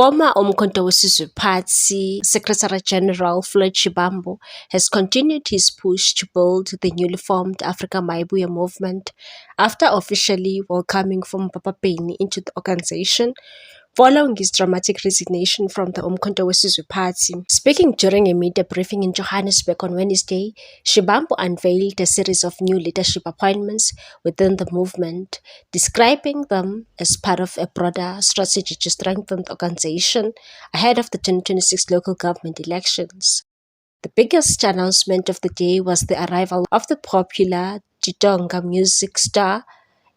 Former Umkhonto weSizwe Party Secretary General Floyd Shivambu has continued his push to build the newly formed Africa Maibuya movement after officially welcoming Papa Beni into the organization following his dramatic resignation from the Umkhonto weSizwe Party. Speaking during a media briefing in Johannesburg on Wednesday, Shivambu unveiled a series of new leadership appointments within the movement, describing them as part of a broader strategy to strengthen the organization ahead of the 2026 local government elections. The biggest announcement of the day was the arrival of the popular Chitsonga music star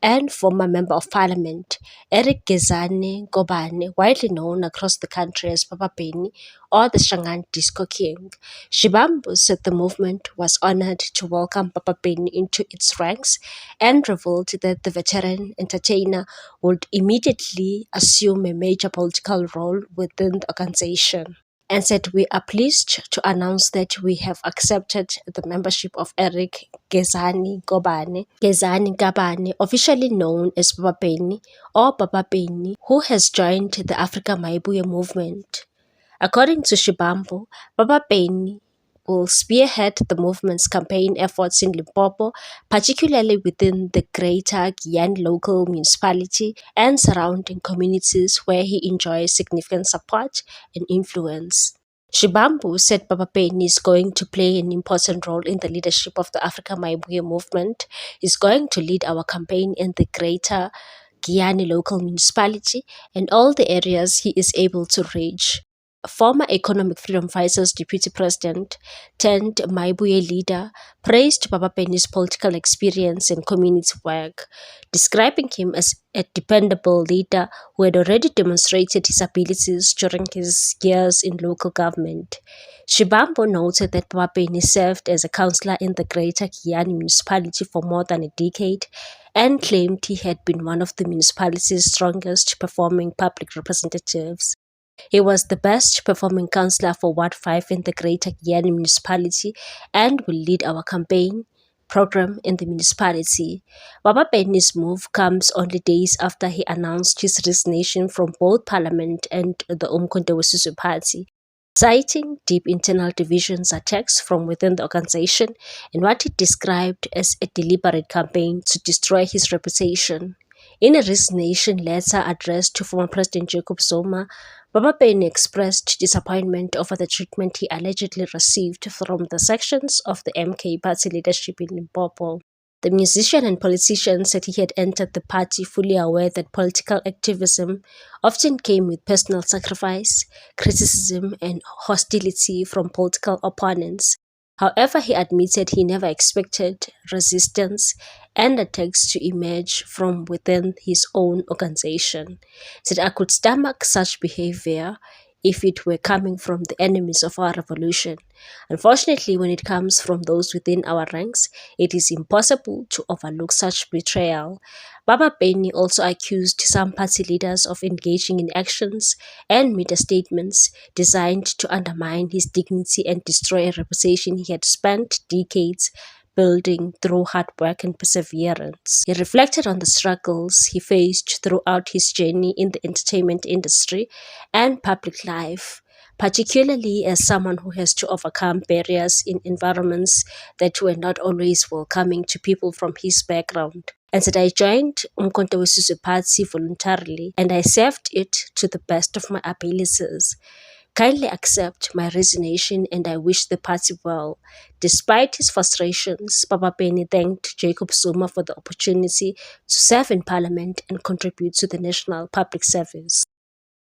and former Member of Parliament, Eric Gezani Ngobane, widely known across the country as Papa Beni or the Shangaan Disco King. Shivambu said the movement was honored to welcome Papa Beni into its ranks and revealed that the veteran entertainer would immediately assume a major political role within the organization, and said, "We are pleased to announce that we have accepted the membership of Eric Gezani Ngobane, officially known as Papa Beni or Papa Beni, who has joined the Africa Maibuya movement." According to Shivambu, Papa Beni will spearhead the movement's campaign efforts in Limpopo, particularly within the Greater Giyani local municipality and surrounding communities where he enjoys significant support and influence. Shivambu said Papa Beni is going to play an important role in the leadership of the Africa Maibuya movement. He's going to lead our campaign in the Greater Giyani local municipality and all the areas he is able to reach. Former Economic Freedom Fighters Deputy President turned Maibuya leader praised Papa Beni's political experience and community work, describing him as a dependable leader who had already demonstrated his abilities during his years in local government. Shivambu noted that Papa Beni served as a councillor in the Greater Giyani municipality for more than a decade and claimed he had been one of the municipality's strongest performing public representatives. He was the best performing councillor for Ward 5 in the Greater Giyani municipality and will lead our campaign program in the municipality. Papa Beni's move comes only days after he announced his resignation from both Parliament and the Umkhonto weSizwe Party, citing deep internal divisions, attacks from within the organization, and what he described as a deliberate campaign to destroy his reputation. In a resignation letter addressed to former President Jacob Zuma, Papa Beni expressed disappointment over the treatment he allegedly received from the sections of the MK party leadership in Limpopo. The musician and politician said he had entered the party fully aware that political activism often came with personal sacrifice, criticism, and hostility from political opponents. However, he admitted he never expected resistance and attacks to emerge from within his own organization. Said, "I could stomach such behavior if it were coming from the enemies of our revolution. Unfortunately, when it comes from those within our ranks, it is impossible to overlook such betrayal." Papa Beni also accused some party leaders of engaging in actions and media statements designed to undermine his dignity and destroy a reputation he had spent decades building through hard work and perseverance. He reflected on the struggles he faced throughout his journey in the entertainment industry and public life, particularly as someone who has to overcome barriers in environments that were not always welcoming to people from his background. And said, "I joined Umkhonto weSizwe Party voluntarily and I served it to the best of my abilities. Kindly accept my resignation and I wish the party well." Despite his frustrations, Papa Beni thanked Jacob Zuma for the opportunity to serve in Parliament and contribute to the national public service,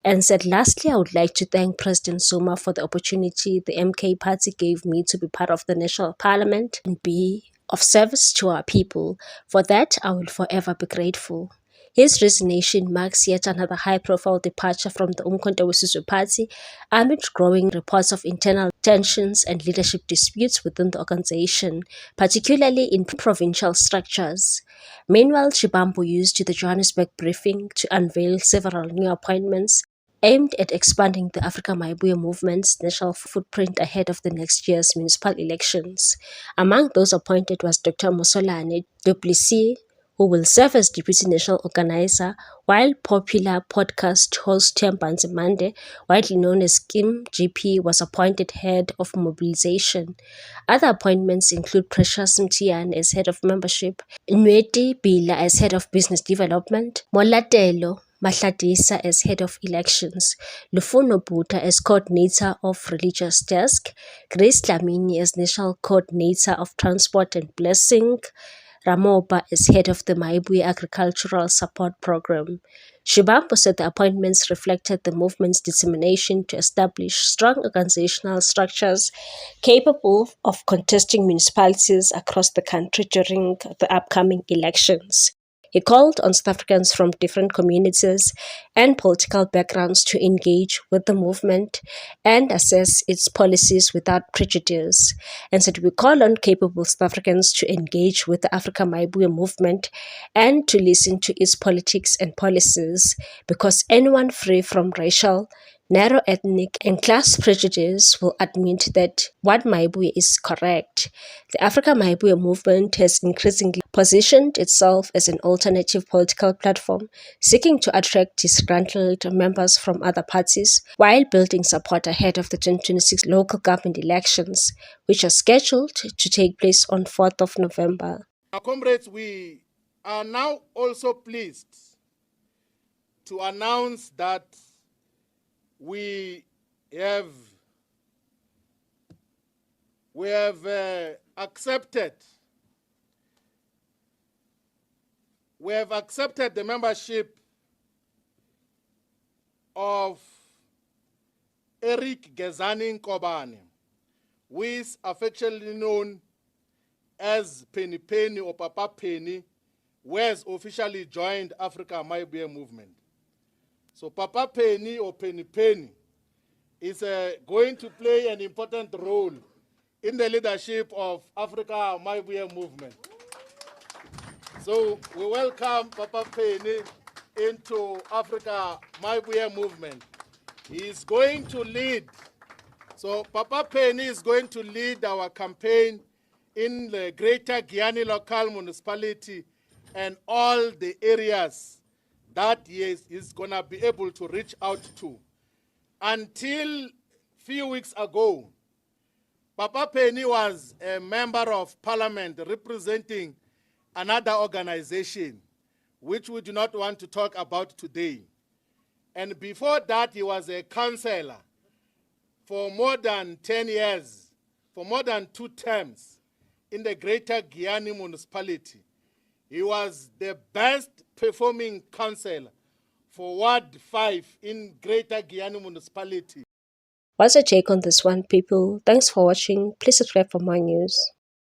and said, "Lastly, I would like to thank President Zuma for the opportunity the MK party gave me to be part of the National Parliament and be of service to our people. For that, I will forever be grateful." His resignation marks yet another high-profile departure from the Umkhonto weSizwe Party amid growing reports of internal tensions and leadership disputes within the organization, particularly in provincial structures. Meanwhile, Shivambu used the Johannesburg briefing to unveil several new appointments aimed at expanding the Africa Maibuya movement's national footprint ahead of the next year's municipal elections. Among those appointed was Dr. Mosolane Du Plessis, who will serve as Deputy National Organizer, while popular podcast host Themba Nzimande, widely known as Kim GP, was appointed Head of Mobilization. Other appointments include Precious Mtian as Head of Membership, Nweti Bila as Head of Business Development, Molatelo Mahladisa as Head of Elections, Lufuno Buta as Coordinator of Religious Desk, Grace Dlamini as National Coordinator of Transport and Blessing, Ramoba as head of the Maibuya Agricultural Support Program. Shibambo said the appointments reflected the movement's determination to establish strong organizational structures capable of contesting municipalities across the country during the upcoming elections. He called on South Africans from different communities and political backgrounds to engage with the movement and assess its policies without prejudice, and said we call on capable South Africans to engage with the Africa Maibuya movement and to listen to its politics and policies, because anyone free from racial, narrow ethnic and class prejudice will admit that what Maibuya is correct. The Africa Maibuya movement has increasingly positioned itself as an alternative political platform, seeking to attract disgruntled members from other parties while building support ahead of the 2026 local government elections, which are scheduled to take place on 4th of November. Now, comrades, we are now also pleased to announce that we have accepted the membership of Eric Gezani Nkobane, who is affectionately known as Penny Penny or Papa Penny, who has officially joined Africa Maibuya movement. So Papa Penny or Penny Penny is going to play an important role in the leadership of Africa Maibuya movement. So we welcome Papa Penny into Africa Maibuya movement. He is going to lead. So Papa Penny is going to lead our campaign in the Greater Giyani local municipality and all the areas that he is going to be able to reach out to. Until a few weeks ago, Papa Penny was a member of parliament representing another organization, which we do not want to talk about today. And before that, he was a councillor for more than 10 years, for more than 2 terms in the Greater Giyani municipality. He was the best performing councillor for Ward 5 in Greater Giyani municipality. What's your take on this one, people? Thanks for watching. Please subscribe for more news.